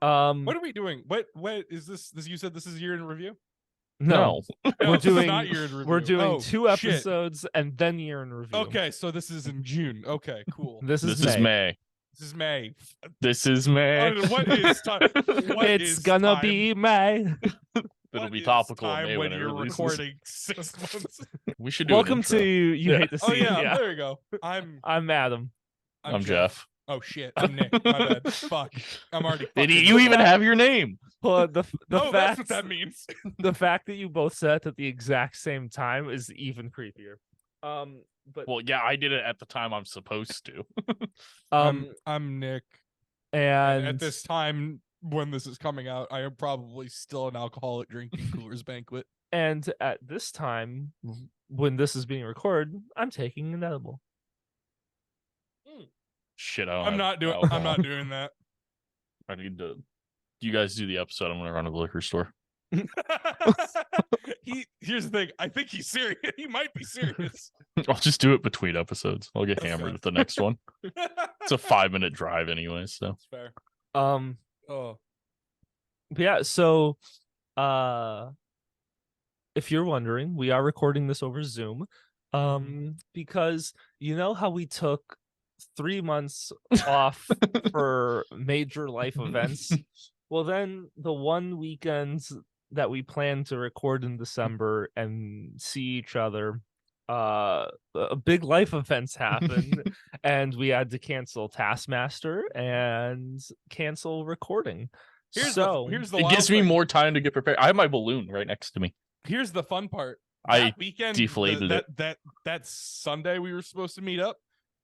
What are we doing? What is this? You said this is year in review? No. We're doing not year in review. We're doing 2 shit. episodes and then year in review. Okay, so this is in June. Okay, cool. This is May. This is May. This is May. What is time? It's gonna be May. It'll be topical in May when it you're releases. recording 6 months. We should do Welcome to You Hate to See. Oh yeah, there you go. I'm Adam. I'm Jeff. Oh shit, I'm Nick. My bad. Fuck. I'm already. Did you even have your name? Well, the fact that's what that means. The fact that you both said it at the exact same time is even creepier. But well, yeah, I did it at the time I'm supposed to. I'm Nick, and at this time when this is coming out, I am probably still an alcoholic drinking Coors Banquet. And at this time, when this is being recorded, I'm taking an edible. Shit, I'm not doing that. I need to. You guys do the episode. I'm gonna run to the liquor store. Here's the thing. I think he's serious. He might be serious. I'll just do it between episodes. I'll get hammered at the next one. It's a 5-minute drive anyway, so that's fair. But yeah, so if you're wondering, we are recording this over Zoom. Because you know how we took 3 months off for major life events? Well, then the one weekend that we planned to record in December and see each other, big life events happened, and we had to cancel Taskmaster and cancel recording. Here's the it gives me more time to get prepared. I have my balloon right next to me. Here's the fun part. That weekend deflated it. That Sunday we were supposed to meet up,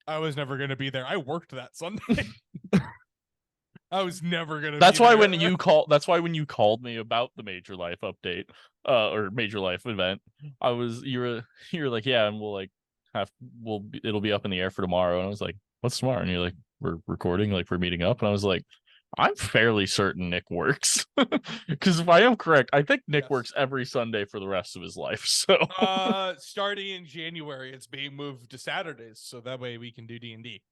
I was never going to be there. I worked that Sunday. I was never gonna. That's why when you called me about the major life update, or major life event, you were like, yeah, and it'll be up in the air for tomorrow, and I was like, what's tomorrow? And you're like, we're recording, like we're meeting up, and I was like, I'm fairly certain Nick works, because if I am correct, I think Nick works every Sunday for the rest of his life. So, starting in January, it's being moved to Saturdays, so that way we can do D&D.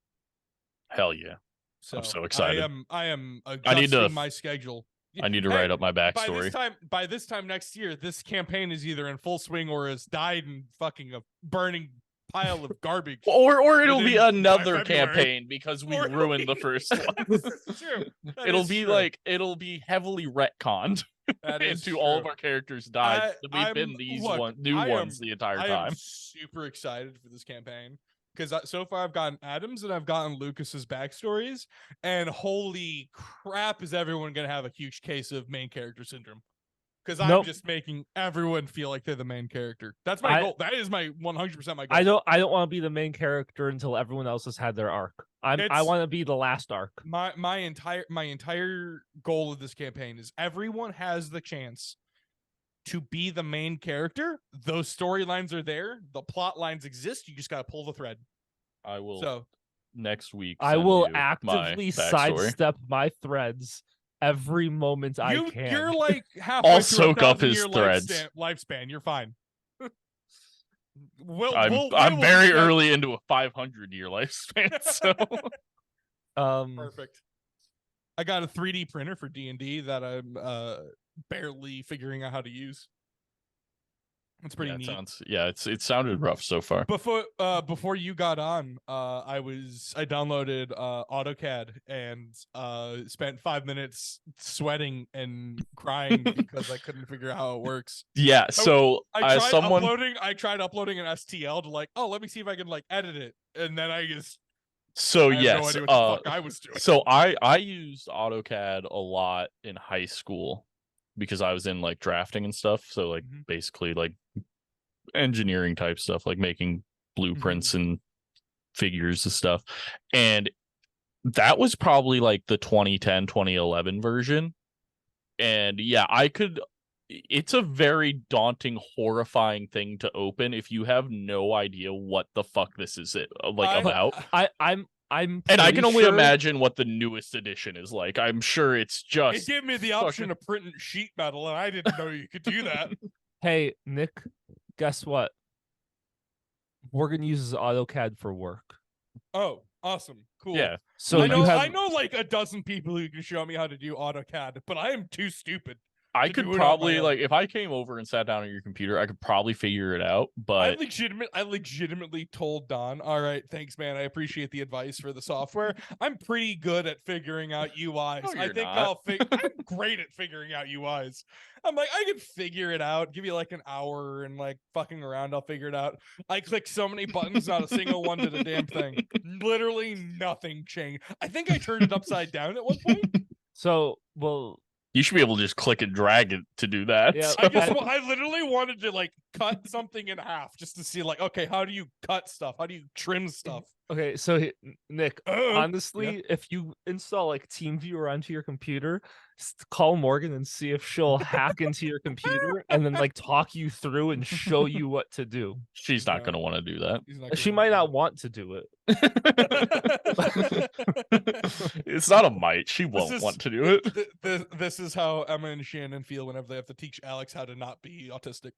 Hell yeah. So I'm so excited. I am adjusting my schedule. I need to write up my backstory. By this time next year, this campaign is either in full swing or has died in fucking a burning pile of garbage. or it'll be another campaign because we ruined the first one. That's true. It'll be heavily retconned into all of our characters died. We've been these new ones the entire time. I am super excited for this campaign. Because so far I've gotten Adam's and I've gotten Lucas's backstories, and holy crap, is everyone going to have a huge case of main character syndrome? Because I'm just making everyone feel like they're the main character. That's my goal. That is my 100% my goal. I don't want to be the main character until everyone else has had their arc. I want to be the last arc. My entire goal of this campaign is everyone has the chance to be the main character. Those storylines are there. The plot lines exist. You just got to pull the thread. I will. Next week, I will actively sidestep my threads every moment I can. You're like halfway I'll through soak up his threads. Lifespan. You're fine. I'm very early into a 500-year lifespan. So, perfect. I got a 3D printer for D&D that I'm barely figuring out how to use. It's pretty neat. It sounded rough so far. Before you got on, I downloaded AutoCAD and spent 5 minutes sweating and crying because I couldn't figure out how it works. Yeah, so I tried uploading an STL to let me see if I can edit it, and then I just. So I yes, no idea what the fuck I was doing. So I used AutoCAD a lot in high school because I was in drafting and stuff. So basically engineering type stuff, like making blueprints and figures and stuff. And that was probably the 2010, 2011 version. And yeah, it's a very daunting, horrifying thing to open if you have no idea what the fuck this is about. And I can only imagine what the newest edition is like. I'm sure it's just. It gave me the option of printing sheet metal, and I didn't know you could do that. Hey, Nick, guess what? We're gonna use AutoCAD for work. Oh, Awesome. Cool. Yeah. So I know like a dozen people who can show me how to do AutoCAD, but I am too stupid. I to could do it on my probably own. like if I came over and sat down at your computer, I could probably figure it out. But I legitimately told Don, all right, thanks, man. I appreciate the advice for the software. I'm pretty good at figuring out UIs. No, I you're think not. I'm great at figuring out UIs. I'm like, I can figure it out. Give you like an hour and like fucking around, I'll figure it out. I clicked so many buttons, not a single one did a damn thing. Literally nothing changed. I think I turned it upside down at one point. you should be able to just click and drag it to do that. Yeah, so- I literally wanted to like cut something in half just to see like, okay, how do you cut stuff? How do you trim stuff? okay, so Nick, honestly, yeah. if you install like TeamViewer onto your computer, call Morgan and see if she'll hack into your computer and then like talk you through and show you what to do. She's not going to want to do that. She might not want to do it. It's not a might. She won't want to do it. This is how Emma and Shannon feel whenever they have to teach Alex how to not be autistic.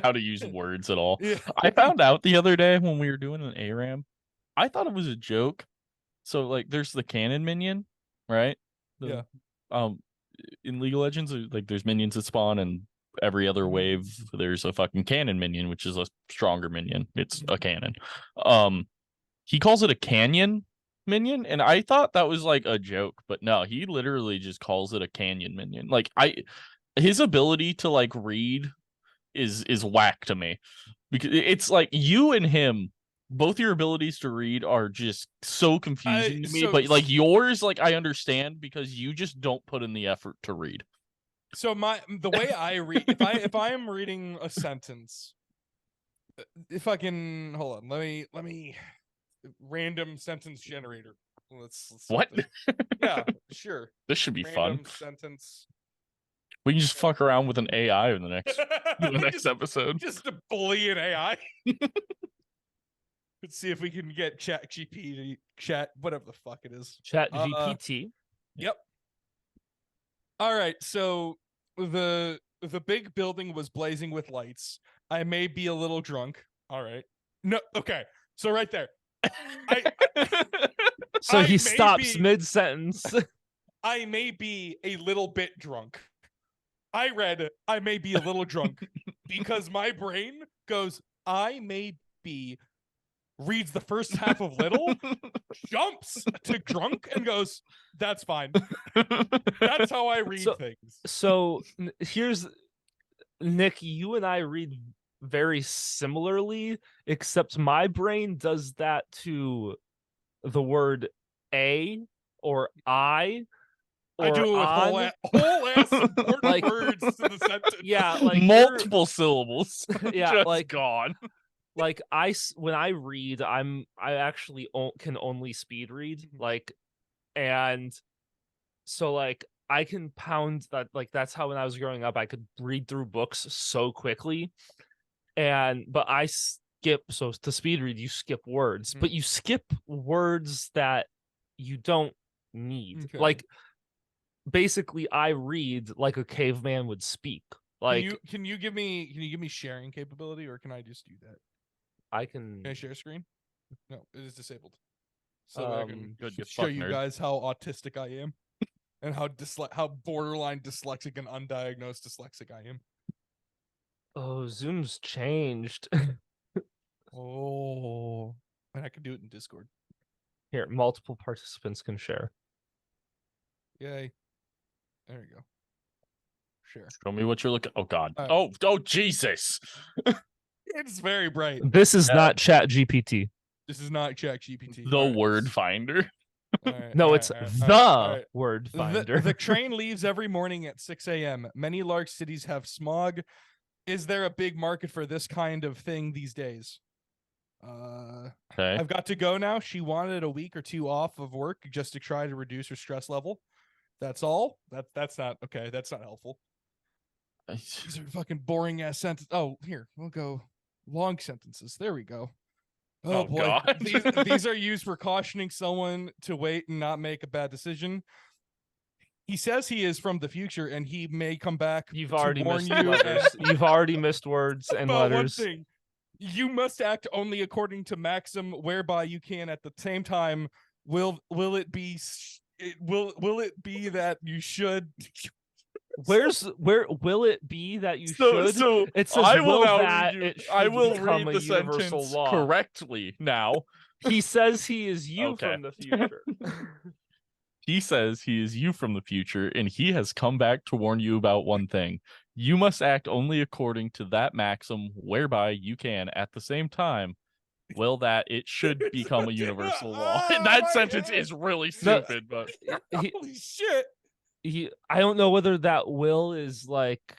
How to use words at all. Yeah. I found out the other day when we were doing an ARAM, I thought it was a joke. So like there's the cannon minion, right? Yeah. In League of Legends, like there's minions that spawn, and every other wave there's a fucking cannon minion, which is a stronger minion. It's a cannon. He calls it a canyon minion, and I thought that was like a joke, but no, he literally just calls it a canyon minion. Like his ability to like read is whack to me, because it's like you and him, both your abilities to read are just so confusing to me. But like yours, like I understand because you just don't put in the effort to read. So the way I read, if I am reading a sentence, if I can hold on, let me random sentence generator. Let's What? Yeah, sure. This should be Random fun. Sentence. We can just fuck around with an AI in the next episode. Just to bully an AI. Let's see if we can get ChatGPT to chat whatever the fuck it is. ChatGPT. Yep. All right, so the big building was blazing with lights. I may be a little drunk. All right. No, okay. So right there. So he stops mid-sentence. I may be a little bit drunk. I read I may be a little drunk because my brain goes, I may be, reads the first half of little, jumps to drunk, and goes, that's fine. That's how I read things. So here's, Nick, you and I read very similarly, except my brain does that to the word a or I. I do it with whole ass important like, words to the sentence. Yeah, like multiple syllables. Yeah, just like gone. Like when I read, I actually can only speed read, like, and so like I can pound that. Like that's how when I was growing up, I could read through books so quickly, but I skip. So to speed read, you skip words, but you skip words that you don't need. Okay. Like basically, I read like a caveman would speak. Like, can you give me sharing capability, or can I just do that? Can I share screen? No, it is disabled. So I can show you guys how autistic I am, and how borderline dyslexic and undiagnosed dyslexic I am. Oh, Zoom's changed. Oh, and I can do it in Discord. Here, multiple participants can share. Yay! There you go. Share. Show me what you're looking. Oh God. Right. Oh Jesus. It's very bright. This is not ChatGPT. This is not ChatGPT. The word finder. No, it's the word finder. The train leaves every morning at 6 a.m. Many large cities have smog. Is there a big market for this kind of thing these days? Okay. I've got to go now. She wanted a week or two off of work just to try to reduce her stress level. That's all. That's not okay. That's not helpful. These are fucking boring ass sentences. Oh, here we'll go. Long sentences. There we go. Oh boy. God. These are used for cautioning someone to wait and not make a bad decision. He says he is from the future and he may come back. You've already missed letters. You've already missed words and letters. One thing. You must act only according to maxim, whereby you can at the same time. Will it be that you should? Where will it be that you So, should? so It says I will will now that read you. it I should will become read a the universal sentence law. correctly now. He says he is you Okay. from the future. He says he is you from the future, and he has come back to warn you about one thing. You must act only according to that maxim, whereby you can, at the same time, will that it should become a universal law. Oh, That my sentence God. is really No. stupid, but Holy shit! I don't know whether that will is like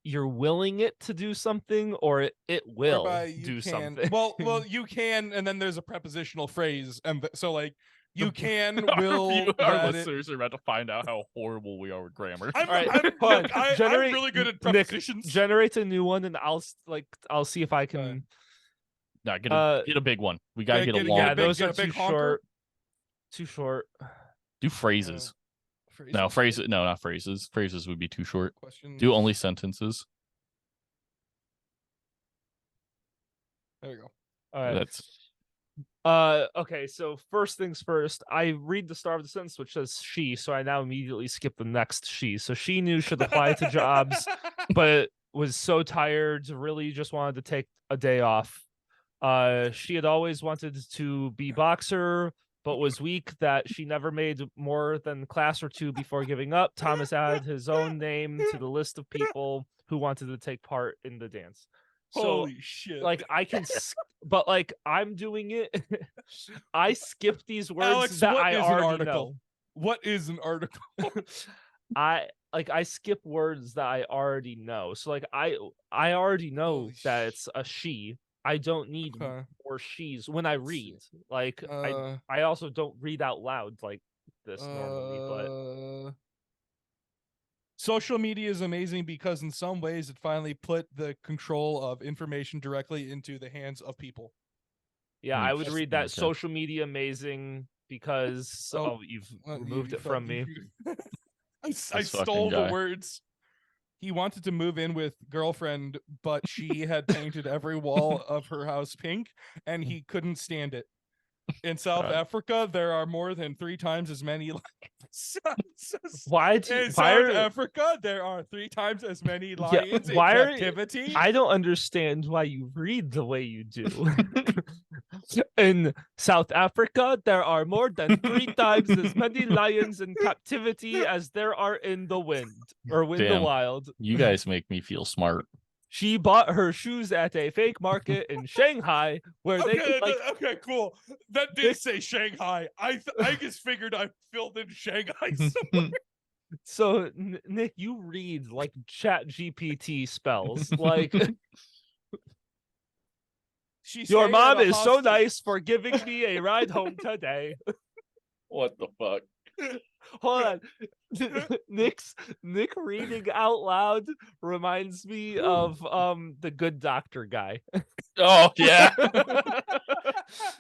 you're willing it to do something or it will Whereby you do can, something. well, you can, and then there's a prepositional phrase, and so like you can, our will, our that it- listeners are about to find out how horrible we are with grammar. I'm, All right, I'm, hold on. look, I'm Generate- really good at Nick, prepositions. Generate a new one, and I'll see if I can. Okay. Nah, get a big one. We gotta get a long. Yeah, big- those get are a big too honker. short. Too short. Do phrases. No, phrases. No, not phrases. Phrases would be too short. Questions. Do only sentences. There we go. All right. That's Okay, so first things first, I read the start of the sentence which says she, so I now immediately skip the next she. So she knew should apply to jobs, but was so tired, really just wanted to take a day off. She had always wanted to be boxer, but was weak that she never made more than class or two before giving up. Thomas added his own name to the list of people who wanted to take part in the dance. So Holy shit! like I can but like I'm doing it. I skip these words Alex, that what I is an already article? know. What is an article? I skip words that I already know. So like I already know Holy that it's a she. I don't need Okay. more she's when I read. Like Uh, I also don't read out loud like this normally, but social media is amazing because in some ways it finally put the control of information directly into the hands of people. yeah, I would Just- read that okay. social media amazing because you've removed it from me. I fucking stole the guy. words. He wanted to move in with girlfriend, but she had painted every wall of her house pink, and he couldn't stand it. In South God. Africa, there are more than 3 times as many lions. In South Africa, there are 3 times as many lions in captivity. I don't understand why you read the way you do. In South Africa, there are more than 3 times as many lions in captivity as there are in the wind or in the Damn. wild. You guys make me feel smart. She bought her shoes at a fake market in Shanghai where they could, like, Okay, cool. That did say Shanghai. I just figured I filled in Shanghai somewhere. So Nick, you read like Chat GPT spells. Like your mom is so nice for giving me a ride home today. What the fuck? Hold on. Nick reading out loud reminds me of the Good Doctor guy. Oh yeah.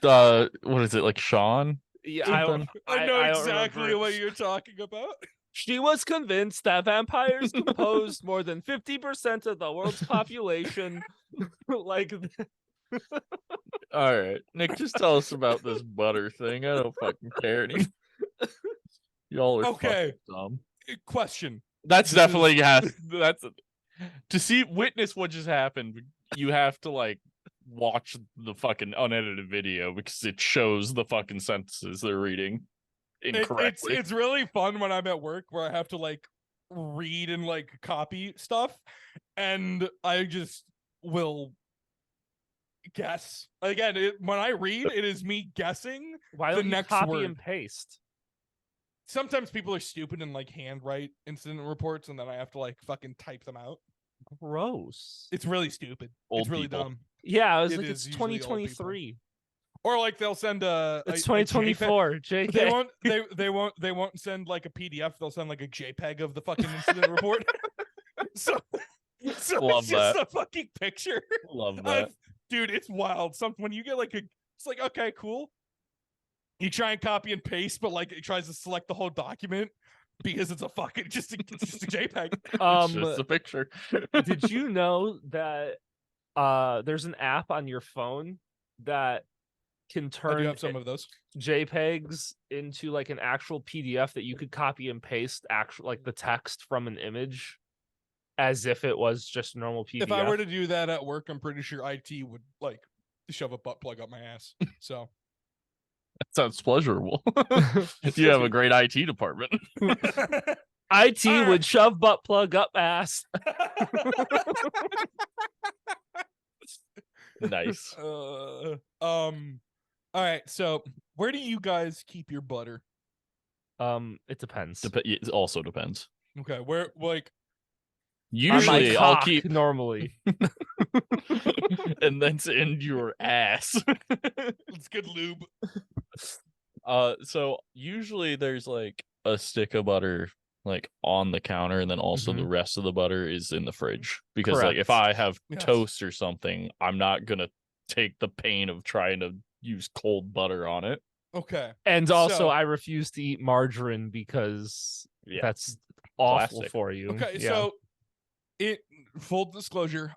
What is it, like Sean? Yeah, Something? I know don't exactly remember. what you're talking about. She was convinced that vampires composed more than 50% of the world's population. Like, All right, Nick, just tell us about this butter thing. I don't fucking care anymore. Y'all are Okay. fucking dumb. Question. That's This definitely that's to witness what just happened. You have to like watch the fucking unedited video because it shows the fucking sentences they're reading incorrectly. It's really fun when I'm at work where I have to like read and like copy stuff, and I just will guess. Again, when I read, it is me guessing. why The don't you next copy word. and paste? Sometimes people are stupid and like handwrite incident reports, and then I have to like fucking type them out. Gross. It's really stupid. Old it's really people. dumb. Yeah, I was It like, is it's usually old people. 2023. Or like they'll send It's a 2024. JPEG. JK. They won't send like a PDF. They'll send like a JPEG of the fucking incident report. so Love it's just that. a fucking picture. Love that. Dude, it's wild. When you get like it's like, okay, cool. You try and copy and paste, but like it tries to select the whole document because it's a fucking just a JPEG. It's just a picture. Did you know that there's an app on your phone that can I do turn have some of those. JPEGs into like an actual PDF that you could copy and paste actual like the text from an image as if it was just a normal PDF. If I were to do that at work, I'm pretty sure IT would like shove a butt plug up my ass. So That sounds pleasurable. You have a great IT department. IT All right. would shove butt plug up ass. Nice. All right. So where do you guys keep your butter? It depends. It also depends. Okay, where like Usually, on my I'll cock, keep normally. and that's in your ass. it's good lube. So usually there's like a stick of butter like on the counter, and then also the rest of the butter is in the fridge. Because like if Correct. I have Yes. toast or something, I'm not gonna take the pain of trying to use cold butter on it. Okay. And also, So- I refuse to eat margarine because Yeah. that's awful Plastic. for you. Okay, Yeah. so full disclosure,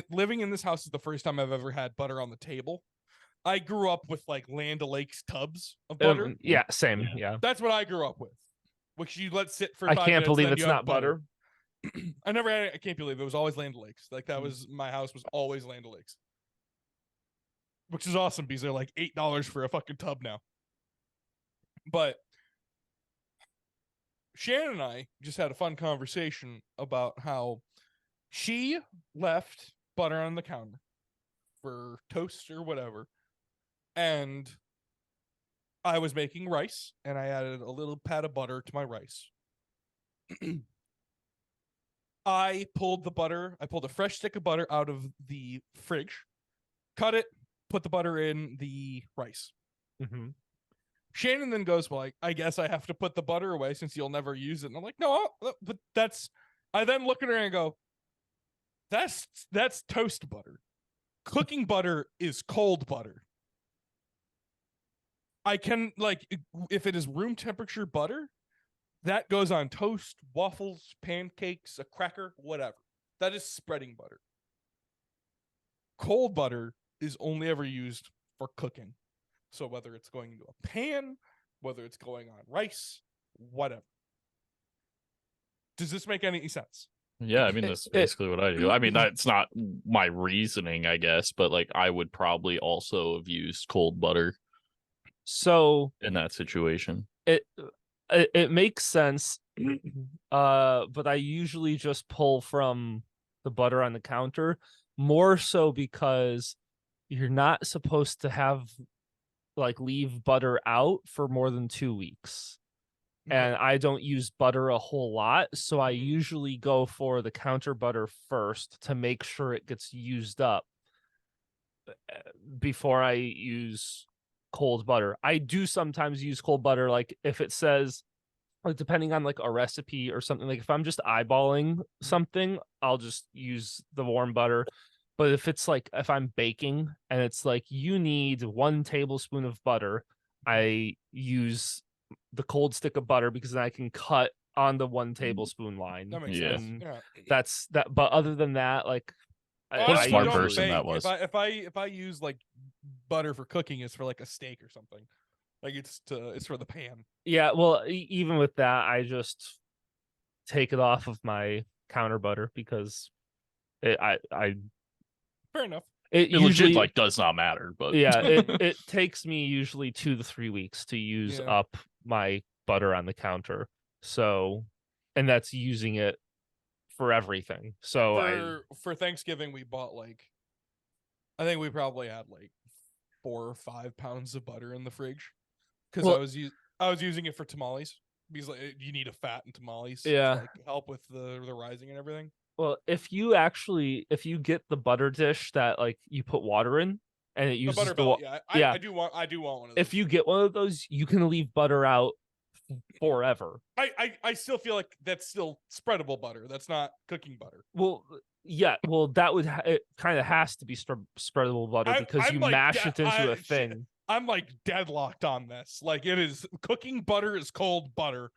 living in this house is the first time I've ever had butter on the table. I grew up with like Land O'Lakes tubs of butter. Yeah, same. Yeah. Yeah. That's what I grew up with, which you let sit for. I 5 can't minutes, believe then it's you have not butter. I never had it. I can't believe it was always Land O'Lakes. Like that was my house was always Land O'Lakes, which is awesome because they're like $8 for a fucking tub now. But Shannon and I just had a fun conversation about how she left butter on the counter for toast or whatever, and I was making rice, and I added a little pat of butter to my rice. I pulled a fresh stick of butter out of the fridge, cut it, put the butter in the rice. Mm-hmm. Shannon then goes, well, I guess I have to put the butter away since you'll never use it. And I'm like, no, but I then look at her and go, that's toast butter. Cooking butter is cold butter. I can, like, if it is room temperature butter, that goes on toast, waffles, pancakes, a cracker, whatever. That is spreading butter. Cold butter is only ever used for cooking. So whether it's going into a pan, whether it's going on rice, whatever. Does this make any sense? Yeah, I mean that's basically what I do. I mean that's not my reasoning, I guess, but like I would probably also have used cold butter So in that situation. it makes sense, but I usually just pull from the butter on the counter, more so because you're not supposed to have like leave butter out for more than 2 weeks. And I don't use butter a whole lot, so I usually go for the counter butter first to make sure it gets used up before I use cold butter. I do sometimes use cold butter, like if it says, like depending on like a recipe or something, like if I'm just eyeballing something, I'll just use the warm butter. But if it's like if I'm baking and it's like you need 1 tablespoon of butter, I use the cold stick of butter because then I can cut on the 1 tablespoon line. That makes Yeah. sense. Yeah. That's that. But other than that, like What a I smart don't person bake. that was. If I use like butter for cooking, it's for like a steak or something. Like it's for the pan. yeah, well, even with that, I just take it off of my counter butter because I Fair enough. it It usually legit like does not matter, but yeah, it takes me usually 2 to 3 weeks to use Yeah. up my butter on the counter. So, and that's using it for everything. So For Thanksgiving, we bought like, I think we probably had like 4 or 5 pounds of butter in the fridge because Well- I was using it for tamales because like, you need a fat in tamales Yeah. to like help with the rising and everything. well, if you get the butter dish that like you put water in and it The uses butter the belt, yeah. I do want one of those. if you get one of those, you can leave butter out forever. I still feel like that's still spreadable butter. That's not cooking butter. Well, yeah, well, that would it kind of has to be spreadable butter because I'm you like, mash yeah, it into a thing. I'm like deadlocked on this. Like it is cooking butter is cold butter,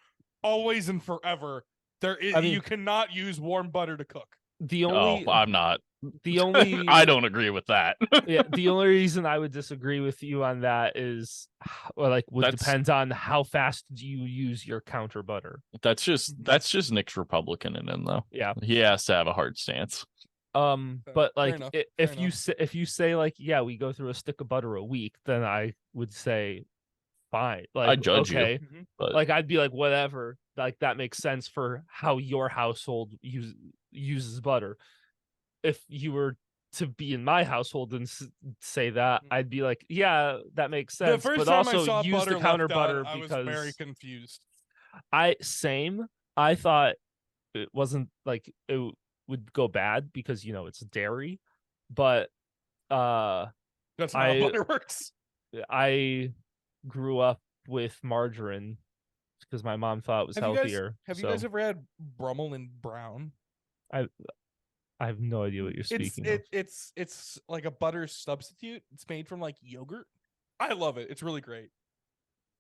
always and forever. There is I mean- you cannot use warm butter to cook. The only I'm not. the only I don't agree with that. yeah, the only reason I would disagree with you on that is would depend on how fast do you use your counter butter. That's just Nick's Republican in him though. Yeah. He has to have a hard stance. But like enough, if you say like, yeah, we go through a stick of butter a week, then I would say fine. Like, I judge okay. you. But Like I'd be like, whatever. Like that makes sense for how your household uses butter. If you were to be in my household and say that, I'd be like, yeah, that makes sense. The first but time also I saw use butter the counter left butter out, I because was very confused. I thought it wasn't like it would go bad because it's dairy, but That's not how butter works. I grew up with margarine because my mom thought it was healthier. Have you guys ever had Brummel and Brown? I have no idea what you're speaking of. It's like a butter substitute. It's made from like yogurt. I love it. It's really great.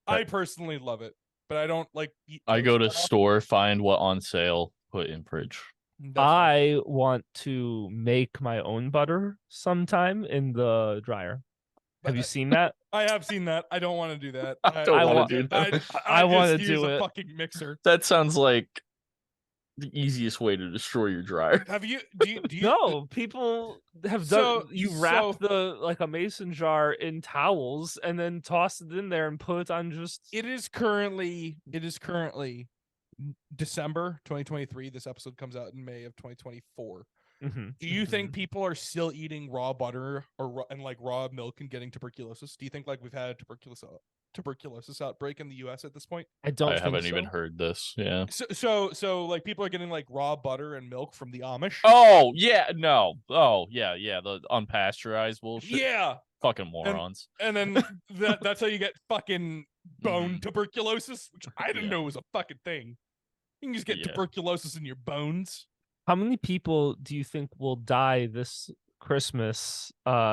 I personally love it, but I don't like eat I go to toast that store, find what on sale, put in fridge. often. I want to make my own butter sometime in the dryer. Have you seen that? I have seen that. I don't want to do that. I don't want to do that. I want to just do use it. a fucking mixer. That sounds like the easiest way to destroy your dryer. Have you? Do you? No, people have done. You wrap a mason jar in towels and then toss it in there and put it on just. It is currently December 2023. This episode comes out in May of 2024. Mm-hmm. Do you think people are still eating raw butter and like raw milk and getting tuberculosis? Do you think like we've had a tuberculosis outbreak in the U.S. at this point? I haven't even heard this. Yeah. So like people are getting like raw butter and milk from the Amish. Oh yeah, no. Oh yeah. The unpasteurized bullshit. Yeah. Fucking morons. And then that's how you get fucking bone tuberculosis, which I didn't know was a fucking thing. You can just get tuberculosis in your bones. How many people do you think will die this Christmas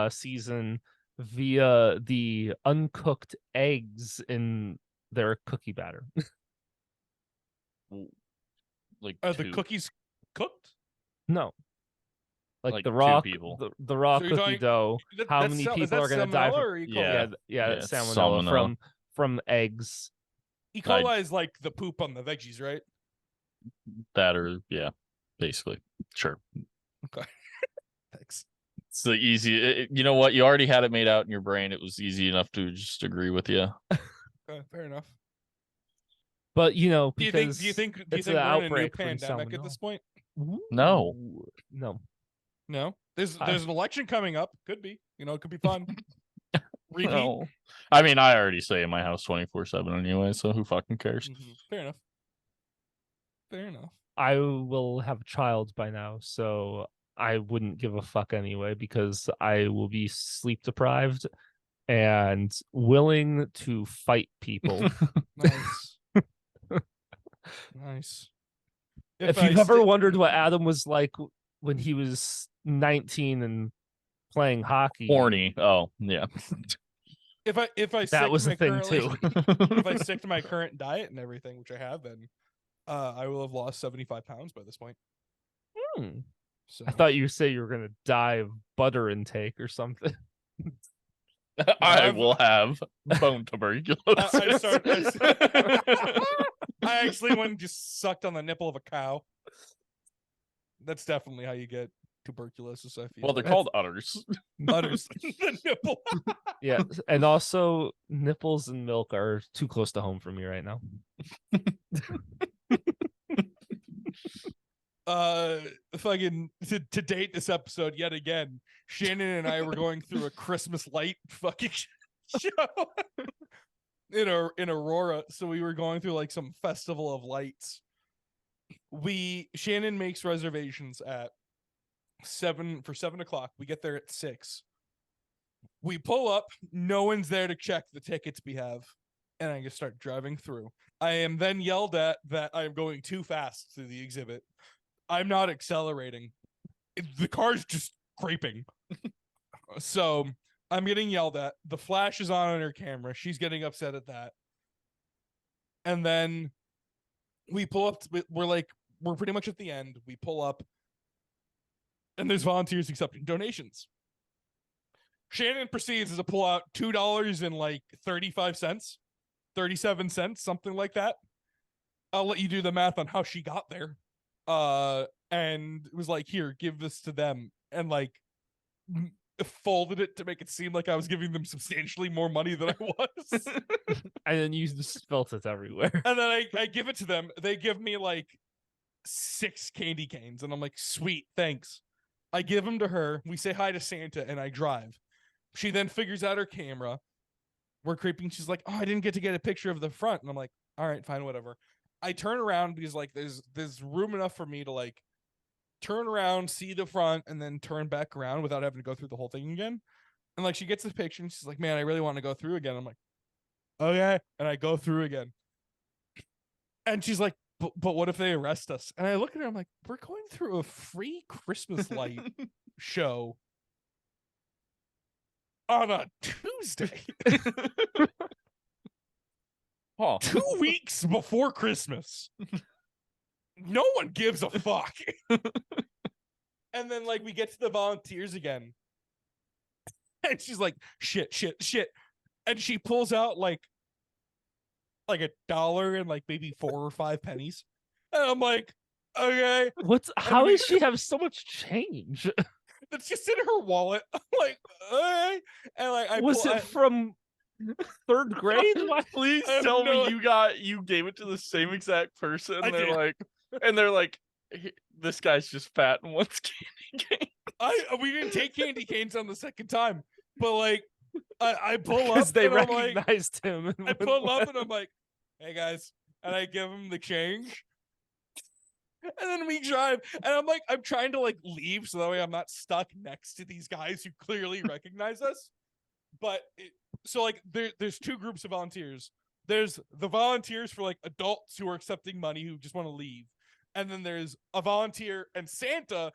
season via the uncooked eggs in their cookie batter? Like Are the cookies cooked? No. Like the raw people. the raw So you're cookie talking- dough. How many people are going to die from? Yeah, salmonella from eggs. E. coli is like the poop on the veggies, right? That or basically. Sure. Okay. Thanks. It's the easy. You know what? You already had it made out in your brain. It was easy enough to just agree with you. Okay, fair enough. But do you think we're in a new outbreak pandemic at this point? No. No. There's an election coming up. Could be. It could be fun. Repeat. No. I mean, I already stay in my house 24/7 anyway, so who fucking cares? Fair enough. I will have a child by now, so I wouldn't give a fuck anyway because I will be sleep deprived and willing to fight people. Nice. Nice. If you've ever wondered what Adam was like when he was 19 and playing hockey, Horny. Oh, yeah. If I that was a thing too. If I stick to my current diet and everything, which I have been, I will have lost 75 pounds by this point. So I thought you say you were gonna die of butter intake or something. I will have bone tuberculosis. I actually went and just sucked on the nipple of a cow. That's definitely how you get tuberculosis, I feel. Well, they're called udders. Udders. The nipple. Yeah, and also nipples and milk are too close to home for me right now. Fucking to date this episode yet again, Shannon and I were going through a Christmas light fucking show in Aurora. So we were going through like some festival of lights. Shannon makes reservations at 7 o'clock. We get there at 6. We pull up, no one's there to check the tickets we have, and I just start driving through. I am then yelled at that I am going too fast through the exhibit. I'm not accelerating. The car's just creeping. So I'm getting yelled at. The flash is on her camera. She's getting upset at that. And then we pull up. We're pretty much at the end. We pull up. and there's volunteers accepting donations. Shannon proceeds to pull out $2 and like 35 cents, 37 cents, something like that. I'll let you do the math on how she got there. And it was like, here, give this to them, and like folded it to make it seem like I was giving them substantially more money than I was. And then you just spilt it everywhere. And then I give it to them. They give me like 6 candy canes, and I'm like, sweet, thanks. I give them to her. We say hi to Santa, and I drive. She then figures out her camera. We're creeping. She's like, oh, I didn't get to get a picture of the front. And I'm like, all right, fine, whatever. I turn around because like there's room enough for me to like turn around, see the front, and then turn back around without having to go through the whole thing again. And like she gets the picture, and she's like, man, I really want to go through again. I'm like, okay. And I go through again. And she's like, but what if they arrest us? And I look at her, I'm like, we're going through a free Christmas light show on a Tuesday. Huh. 2 weeks before Christmas. No one gives a fuck. And then like we get to the volunteers again. And she's like, shit. And she pulls out like $1 and like maybe 4 or 5 pennies. And I'm like, okay. How does she have so much change? That's just in her wallet. I'm like, okay. And like From 3rd grade? Please I have tell no- me you gave it to the same exact person. I did. They're like, this guy's just fat and wants candy cane. we didn't take candy canes on the second time, but like I pull up Because they and I'm like, recognized him. And I pull up and I'm like, hey guys, and I give him the change. And then we drive, and I'm like, I'm trying to like leave so that way I'm not stuck next to these guys who clearly recognize us. But so like there's 2 groups of volunteers. There's the volunteers for like adults who are accepting money who just want to leave, and then there's a volunteer and Santa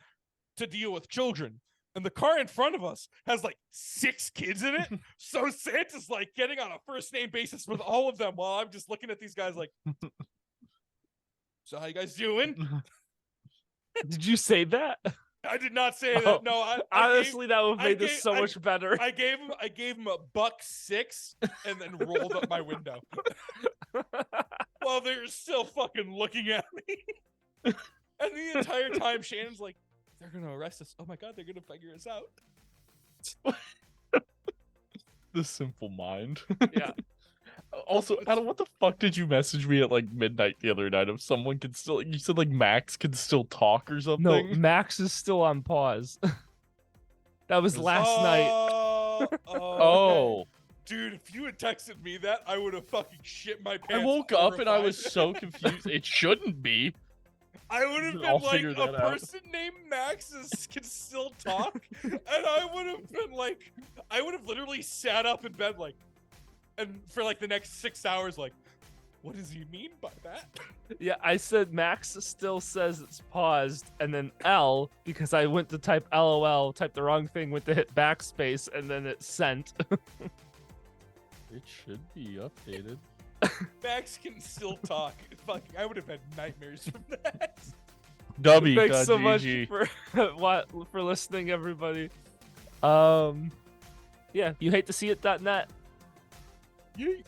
to deal with children. And the car in front of us has like 6 kids in it. So Santa's like getting on a first name basis with all of them while I'm just looking at these guys like, so how you guys doing? Did you say that? I did not say that. Oh, No, honestly, that would have made this gave- so much better. I gave him $1.06 and then rolled up my window. While they're still fucking looking at me. And the entire time Shannon's like, they're gonna arrest us. Oh my god, they're gonna figure us out. The simple mind. Yeah. Also, Adam, what the fuck did you message me at like midnight the other night? If someone could still, you said like Max could still talk or something. No, Max is still on pause. That was last night. Oh, Okay. Dude, if you had texted me that, I would have fucking shit my I pants. woke up and I was horrified. so confused. It shouldn't be. I would have I'll been like, figure a that out. person named Max can still talk, and I would have been like, I would have literally sat up in bed like, and for like the next 6 hours, like, what does he mean by that? Yeah, I said Max still says it's paused, and then L, because I went to type LOL, typed the wrong thing, went to hit backspace, and then it sent. It should be updated. Max can still talk. Fucking, I would have had nightmares from that. Thanks so much GG. for listening, everybody. Yeah, you hate to see it.net. Yeet.